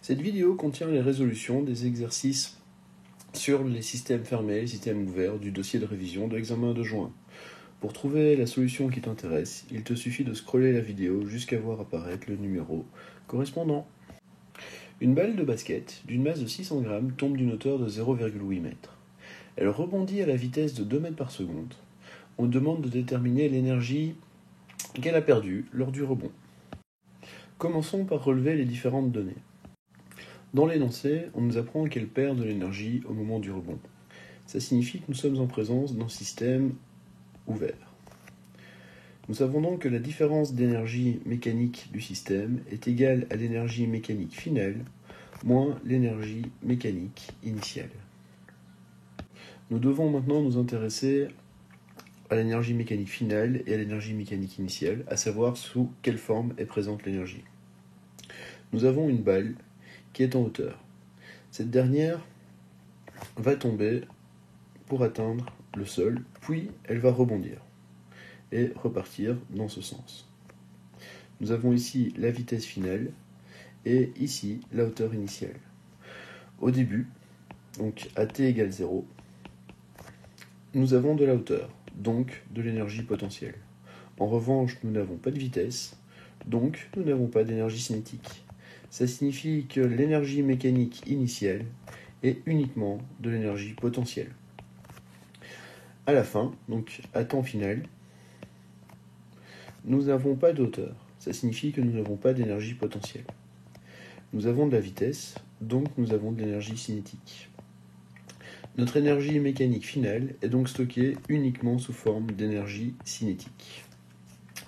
Cette vidéo contient les résolutions des exercices sur les systèmes fermés et les systèmes ouverts du dossier de révision de l'examen de juin. Pour trouver la solution qui t'intéresse, il te suffit de scroller la vidéo jusqu'à voir apparaître le numéro correspondant. Une balle de basket d'une masse de 600 grammes tombe d'une hauteur de 0,8 m. Elle rebondit à la vitesse de 2 mètres par seconde. On demande de déterminer l'énergie qu'elle a perdue lors du rebond. Commençons par relever les différentes données. Dans l'énoncé, on nous apprend qu'elle perd de l'énergie au moment du rebond. Ça signifie que nous sommes en présence d'un système ouvert. Nous savons donc que la différence d'énergie mécanique du système est égale à l'énergie mécanique finale moins l'énergie mécanique initiale. Nous devons maintenant nous intéresser à l'énergie mécanique finale et à l'énergie mécanique initiale, à savoir sous quelle forme est présente l'énergie. Nous avons une balle qui est en hauteur. Cette dernière va tomber pour atteindre le sol, puis elle va rebondir et repartir dans ce sens. Nous avons ici la vitesse finale et ici la hauteur initiale. Au début, donc à t égale 0, nous avons de la hauteur, donc de l'énergie potentielle. En revanche, nous n'avons pas de vitesse, donc nous n'avons pas d'énergie cinétique. Ça signifie que l'énergie mécanique initiale est uniquement de l'énergie potentielle. À la fin, donc à temps final, nous n'avons pas de hauteur. Ça signifie que nous n'avons pas d'énergie potentielle. Nous avons de la vitesse, donc nous avons de l'énergie cinétique. Notre énergie mécanique finale est donc stockée uniquement sous forme d'énergie cinétique.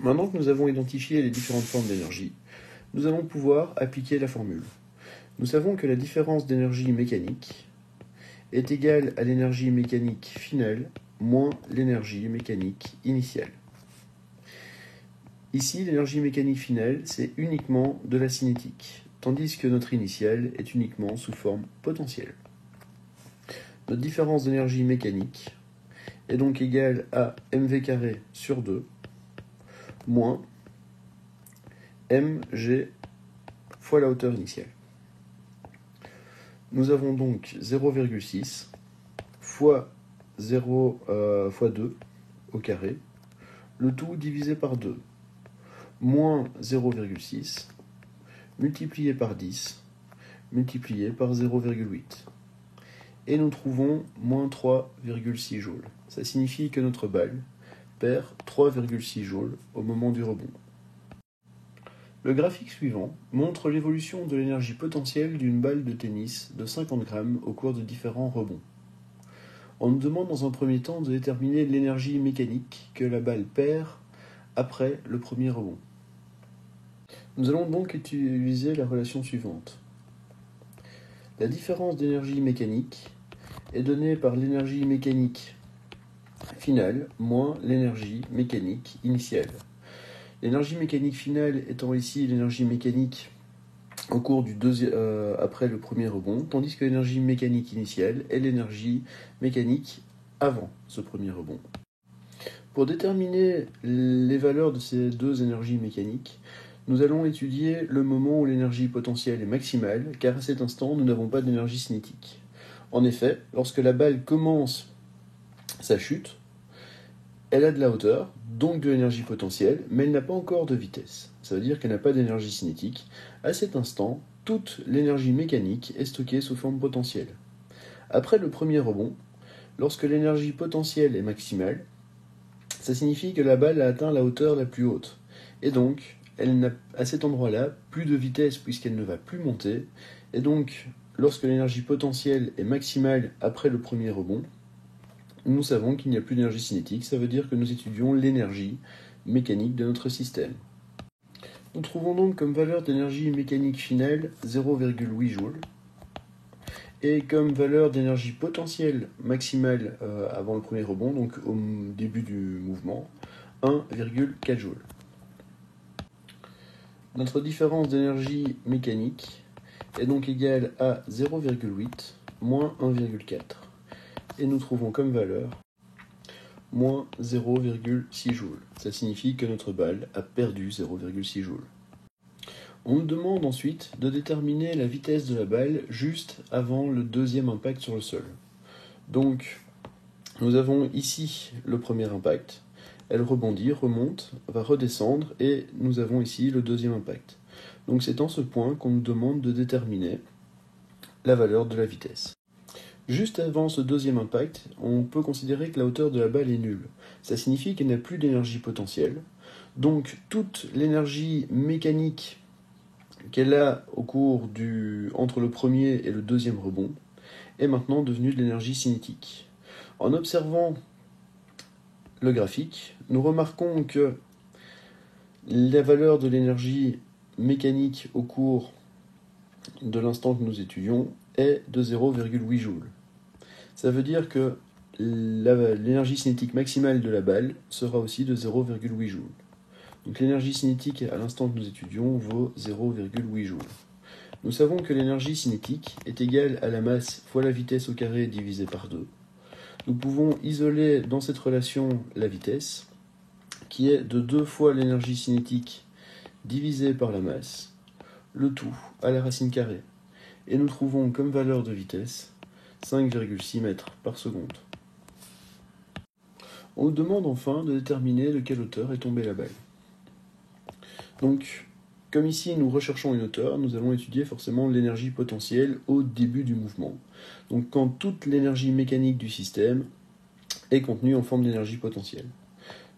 Maintenant que nous avons identifié les différentes formes d'énergie, nous allons pouvoir appliquer la formule. Nous savons que la différence d'énergie mécanique est égale à l'énergie mécanique finale moins l'énergie mécanique initiale. Ici, l'énergie mécanique finale, c'est uniquement de la cinétique, tandis que notre initiale est uniquement sous forme potentielle. Notre différence d'énergie mécanique est donc égale à mv carré sur 2 moins mg fois la hauteur initiale. Nous avons donc 0,6 fois 0 fois 2 au carré, le tout divisé par 2, moins 0,6 multiplié par 10 multiplié par 0,8. Et nous trouvons moins 3,6 joules. Ça signifie que notre balle perd 3,6 joules au moment du rebond. Le graphique suivant montre l'évolution de l'énergie potentielle d'une balle de tennis de 50 grammes au cours de différents rebonds. On nous demande dans un premier temps de déterminer l'énergie mécanique que la balle perd après le premier rebond. Nous allons donc utiliser la relation suivante. La différence d'énergie mécanique est donnée par l'énergie mécanique finale moins l'énergie mécanique initiale. L'énergie mécanique finale étant ici l'énergie mécanique au cours après le premier rebond, tandis que l'énergie mécanique initiale est l'énergie mécanique avant ce premier rebond. Pour déterminer les valeurs de ces deux énergies mécaniques, nous allons étudier le moment où l'énergie potentielle est maximale, car à cet instant, nous n'avons pas d'énergie cinétique. En effet, lorsque la balle commence sa chute, elle a de la hauteur, donc de l'énergie potentielle, mais elle n'a pas encore de vitesse. Ça veut dire qu'elle n'a pas d'énergie cinétique. À cet instant, toute l'énergie mécanique est stockée sous forme potentielle. Après le premier rebond, lorsque l'énergie potentielle est maximale, ça signifie que la balle a atteint la hauteur la plus haute. Et donc, elle n'a à cet endroit-là plus de vitesse puisqu'elle ne va plus monter. Et donc, lorsque l'énergie potentielle est maximale après le premier rebond, nous savons qu'il n'y a plus d'énergie cinétique, ça veut dire que nous étudions l'énergie mécanique de notre système. Nous trouvons donc comme valeur d'énergie mécanique finale 0,8 joules et comme valeur d'énergie potentielle maximale avant le premier rebond, donc au début du mouvement, 1,4 joules. Notre différence d'énergie mécanique est donc égale à 0,8 moins 1,4. Et nous trouvons comme valeur moins 0,6 joules. Ça signifie que notre balle a perdu 0,6 joules. On nous demande ensuite de déterminer la vitesse de la balle juste avant le deuxième impact sur le sol. Donc, nous avons ici le premier impact. Elle rebondit, remonte, va redescendre et nous avons ici le deuxième impact. Donc c'est en ce point qu'on nous demande de déterminer la valeur de la vitesse. Juste avant ce deuxième impact, on peut considérer que la hauteur de la balle est nulle. Ça signifie qu'elle n'a plus d'énergie potentielle. Donc toute l'énergie mécanique qu'elle a au cours entre le premier et le deuxième rebond est maintenant devenue de l'énergie cinétique. En observant le graphique, nous remarquons que la valeur de l'énergie mécanique au cours de l'instant que nous étudions est de 0,8 joules. Ça veut dire que l'énergie cinétique maximale de la balle sera aussi de 0,8 joules. Donc l'énergie cinétique à l'instant que nous étudions vaut 0,8 joules. Nous savons que l'énergie cinétique est égale à la masse fois la vitesse au carré divisé par 2. Nous pouvons isoler dans cette relation la vitesse, qui est de 2 fois l'énergie cinétique divisé par la masse, le tout à la racine carrée. Et nous trouvons comme valeur de vitesse 5,6 mètres par seconde. On nous demande enfin de déterminer de quelle hauteur est tombée la balle. Donc, comme ici nous recherchons une hauteur, nous allons étudier forcément l'énergie potentielle au début du mouvement. Donc quand toute l'énergie mécanique du système est contenue en forme d'énergie potentielle.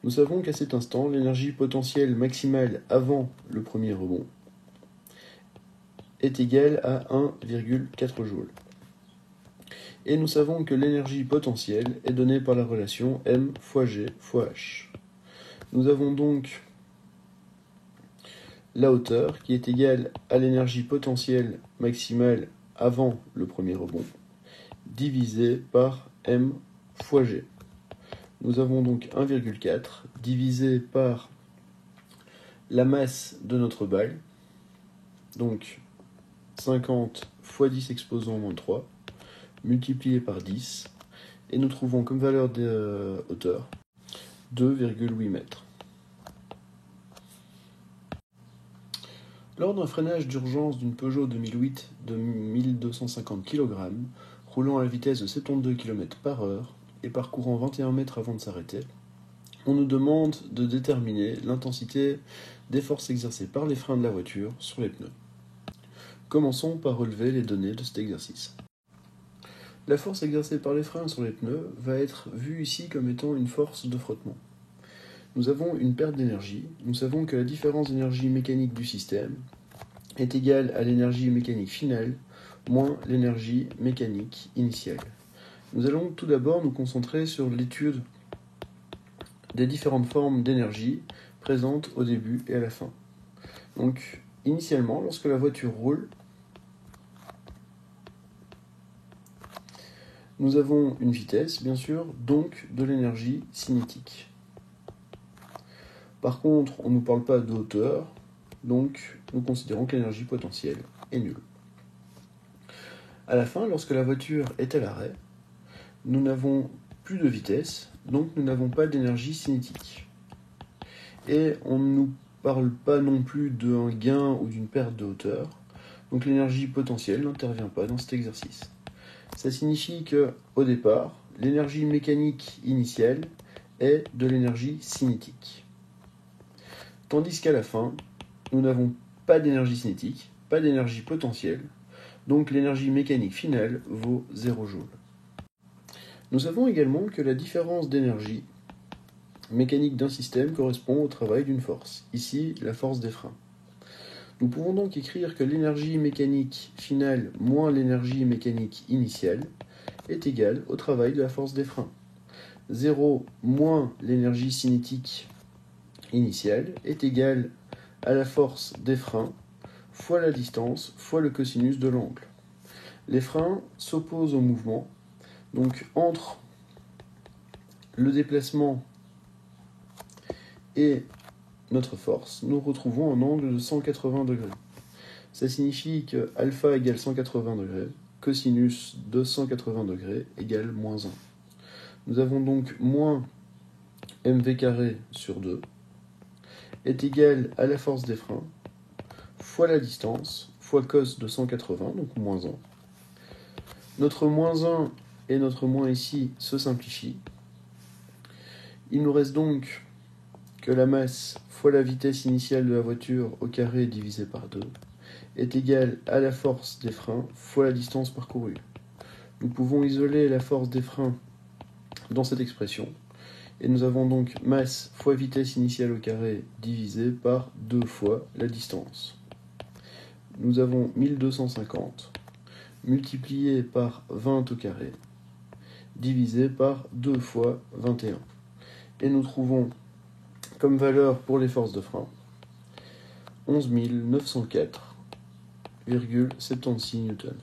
Nous savons qu'à cet instant, l'énergie potentielle maximale avant le premier rebond est égale à 1,4 joules. Et nous savons que l'énergie potentielle est donnée par la relation m fois g fois h. Nous avons donc la hauteur qui est égale à l'énergie potentielle maximale avant le premier rebond, divisé par m fois g. Nous avons donc 1,4 divisé par la masse de notre balle, donc 50 fois 10 exposant moins 3, multiplié par 10, et nous trouvons comme valeur de hauteur 2,8 mètres. Lors d'un freinage d'urgence d'une Peugeot 2008 de 1250 kg, roulant à la vitesse de 72 km/h et parcourant 21 mètres avant de s'arrêter, on nous demande de déterminer l'intensité des forces exercées par les freins de la voiture sur les pneus. Commençons par relever les données de cet exercice. La force exercée par les freins sur les pneus va être vue ici comme étant une force de frottement. Nous avons une perte d'énergie. Nous savons que la différence d'énergie mécanique du système est égale à l'énergie mécanique finale moins l'énergie mécanique initiale. Nous allons tout d'abord nous concentrer sur l'étude des différentes formes d'énergie présentes au début et à la fin. Donc, initialement, lorsque la voiture roule, nous avons une vitesse, bien sûr, donc de l'énergie cinétique. Par contre, on ne nous parle pas de hauteur, donc nous considérons que l'énergie potentielle est nulle. À la fin, lorsque la voiture est à l'arrêt, nous n'avons plus de vitesse, donc nous n'avons pas d'énergie cinétique. Et on ne nous parle pas non plus d'un gain ou d'une perte de hauteur, donc l'énergie potentielle n'intervient pas dans cet exercice. Ça signifie qu'au départ, l'énergie mécanique initiale est de l'énergie cinétique. Tandis qu'à la fin, nous n'avons pas d'énergie cinétique, pas d'énergie potentielle, donc l'énergie mécanique finale vaut 0 joule. Nous savons également que la différence d'énergie mécanique d'un système correspond au travail d'une force, ici la force des freins. Nous pouvons donc écrire que l'énergie mécanique finale moins l'énergie mécanique initiale est égale au travail de la force des freins. 0 moins l'énergie cinétique initiale est égale à la force des freins fois la distance fois le cosinus de l'angle. Les freins s'opposent au mouvement, donc entre le déplacement et notre force, nous retrouvons un angle de 180 degrés. Ça signifie que alpha égale 180 degrés, cosinus de 180 degrés égale moins 1. Nous avons donc moins mv carré sur 2 est égal à la force des freins fois la distance fois cos de 180, donc moins 1. Notre moins 1 et notre moins ici se simplifient. Il nous reste donc que la masse fois la vitesse initiale de la voiture au carré divisé par 2 est égale à la force des freins fois la distance parcourue. Nous pouvons isoler la force des freins dans cette expression, et nous avons donc masse fois vitesse initiale au carré divisé par 2 fois la distance. Nous avons 1250 multiplié par 20 au carré divisé par 2 fois 21. Et nous trouvons comme valeur pour les forces de frein 11 904,76 newtons.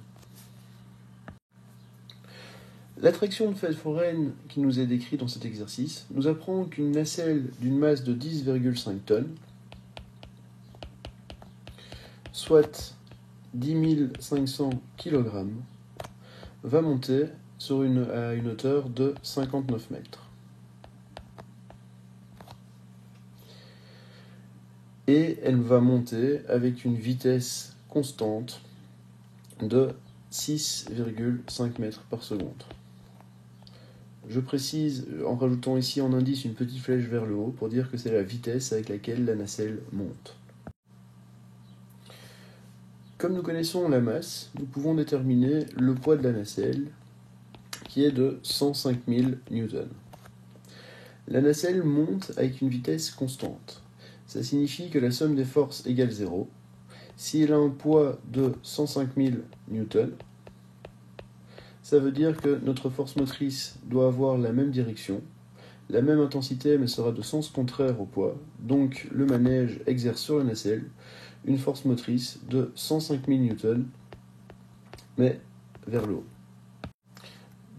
L'attraction de fait foraine qui nous est décrite dans cet exercice nous apprend qu'une nacelle d'une masse de 10,5 tonnes, soit 10 500 kg, va monter à une hauteur de 59 mètres. Et elle va monter avec une vitesse constante de 6,5 mètres par seconde. Je précise en rajoutant ici en indice une petite flèche vers le haut pour dire que c'est la vitesse avec laquelle la nacelle monte. Comme nous connaissons la masse, nous pouvons déterminer le poids de la nacelle qui est de 105 000 newtons. La nacelle monte avec une vitesse constante. Ça signifie que la somme des forces égale 0. Si elle a un poids de 105 000 newtons, ça veut dire que notre force motrice doit avoir la même direction, la même intensité, mais sera de sens contraire au poids. Donc le manège exerce sur la nacelle une force motrice de 105 000 newtons, mais vers le haut.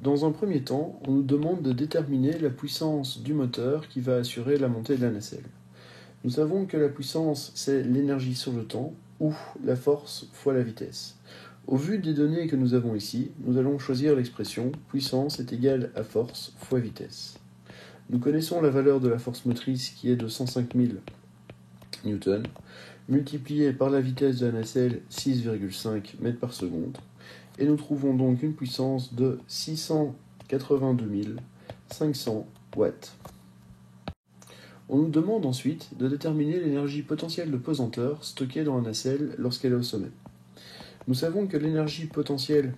Dans un premier temps, on nous demande de déterminer la puissance du moteur qui va assurer la montée de la nacelle. Nous savons que la puissance, c'est l'énergie sur le temps, ou la force fois la vitesse. Au vu des données que nous avons ici, nous allons choisir l'expression puissance est égale à force fois vitesse. Nous connaissons la valeur de la force motrice qui est de 105 000 newtons, multipliée par la vitesse de la nacelle 6,5 mètres par seconde, et nous trouvons donc une puissance de 682 500 watts. On nous demande ensuite de déterminer l'énergie potentielle de pesanteur stockée dans la nacelle lorsqu'elle est au sommet. Nous savons que l'énergie potentielle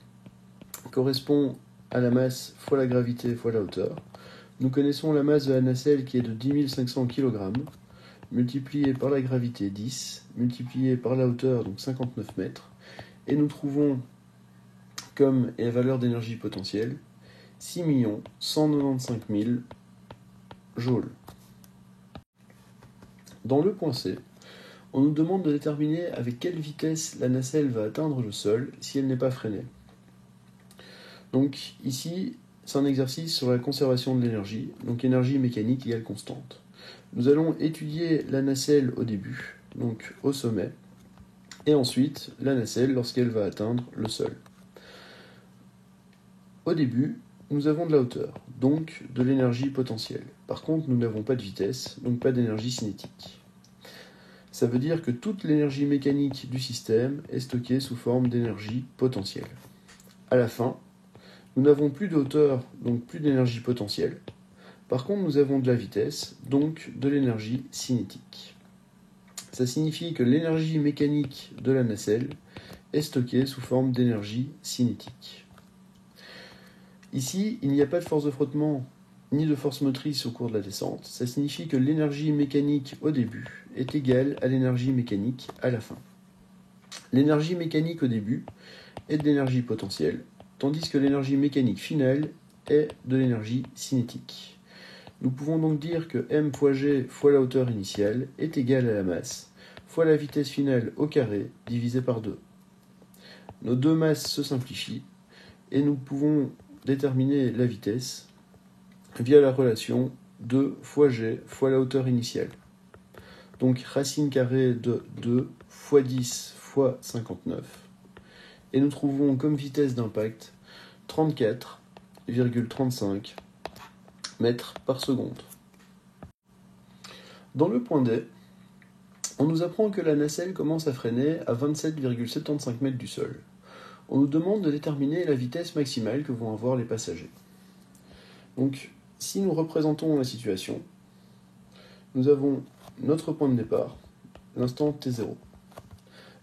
correspond à la masse fois la gravité fois la hauteur. Nous connaissons la masse de la nacelle qui est de 10 500 kg, multipliée par la gravité 10, multipliée par la hauteur, donc 59 mètres, et nous trouvons comme valeur d'énergie potentielle 6 195 000 joules. Dans le point C, on nous demande de déterminer avec quelle vitesse la nacelle va atteindre le sol si elle n'est pas freinée. Donc ici, c'est un exercice sur la conservation de l'énergie, donc énergie mécanique égale constante. Nous allons étudier la nacelle au début, donc au sommet, et ensuite la nacelle lorsqu'elle va atteindre le sol. Au début, nous avons de la hauteur, donc de l'énergie potentielle. Par contre, nous n'avons pas de vitesse, donc pas d'énergie cinétique. Ça veut dire que toute l'énergie mécanique du système est stockée sous forme d'énergie potentielle. À la fin, nous n'avons plus de hauteur, donc plus d'énergie potentielle. Par contre, nous avons de la vitesse, donc de l'énergie cinétique. Ça signifie que l'énergie mécanique de la nacelle est stockée sous forme d'énergie cinétique. Ici, il n'y a pas de force de frottement ni de force motrice au cours de la descente. Ça signifie que l'énergie mécanique au début est égale à l'énergie mécanique à la fin. L'énergie mécanique au début est de l'énergie potentielle, tandis que l'énergie mécanique finale est de l'énergie cinétique. Nous pouvons donc dire que m fois g fois la hauteur initiale est égale à la masse fois la vitesse finale au carré divisé par 2. Nos deux masses se simplifient et nous pouvons déterminer la vitesse via la relation 2 fois g fois la hauteur initiale. Donc racine carrée de 2 fois 10 fois 59. Et nous trouvons comme vitesse d'impact 34,35 mètres par seconde. Dans le point D, On nous apprend que la nacelle commence à freiner à 27,75 mètres du sol. On nous demande de déterminer la vitesse maximale que vont avoir les passagers. Donc, si nous représentons la situation, nous avons notre point de départ, l'instant t0.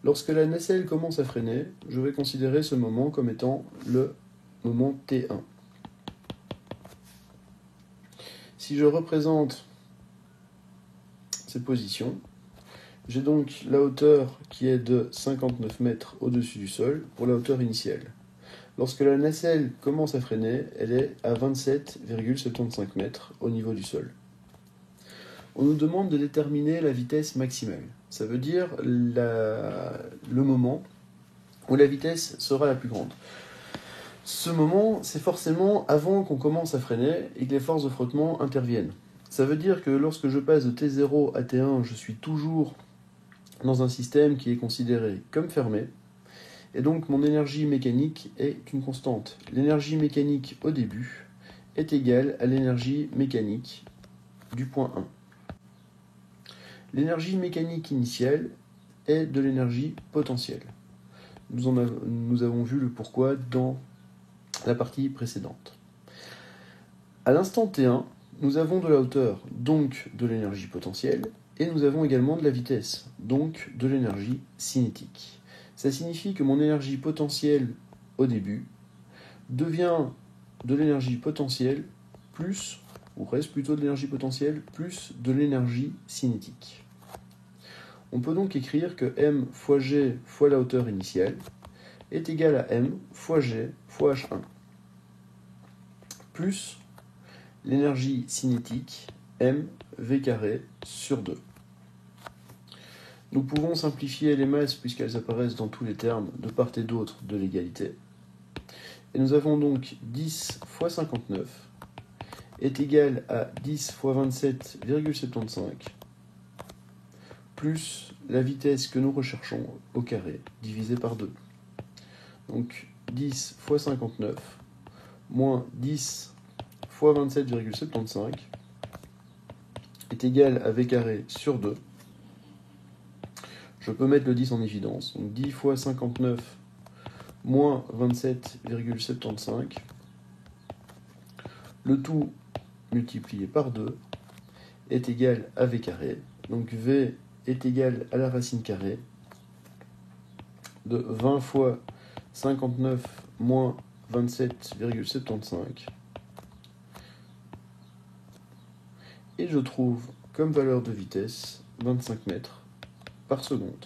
Lorsque la nacelle commence à freiner, je vais considérer ce moment comme étant le moment t1. Si je représente ces positions, j'ai donc la hauteur qui est de 59 mètres au-dessus du sol pour la hauteur initiale. Lorsque la nacelle commence à freiner, elle est à 27,75 mètres au niveau du sol. On nous demande de déterminer la vitesse maximale. Ça veut dire le moment où la vitesse sera la plus grande. Ce moment, c'est forcément avant qu'on commence à freiner et que les forces de frottement interviennent. Ça veut dire que lorsque je passe de T0 à T1, je suis toujours dans un système qui est considéré comme fermé, et donc mon énergie mécanique est une constante. L'énergie mécanique au début est égale à l'énergie mécanique du point 1. L'énergie mécanique initiale est de l'énergie potentielle. Nous avons vu le pourquoi dans la partie précédente. À l'instant T1, nous avons de la hauteur, donc de l'énergie potentielle, et nous avons également de la vitesse, donc de l'énergie cinétique. Ça signifie que mon énergie potentielle au début devient de l'énergie potentielle plus, ou reste plutôt de l'énergie potentielle, plus de l'énergie cinétique. On peut donc écrire que m fois g fois la hauteur initiale est égal à m fois g fois h1, plus l'énergie cinétique m v carré sur 2. Nous pouvons simplifier les masses puisqu'elles apparaissent dans tous les termes de part et d'autre de l'égalité. Et nous avons donc 10 fois 59 est égal à 10 fois 27,75 plus la vitesse que nous recherchons au carré divisé par 2. Donc 10 fois 59 moins 10 fois 27,75 est égal à v carré sur 2. Je peux mettre le 10 en évidence. Donc 10 fois 59 moins 27,75. Le tout multiplié par 2 est égal à v carré. Donc v est égal à la racine carrée de 20 fois 59 moins 27,75. Et je trouve comme valeur de vitesse 25 mètres par seconde.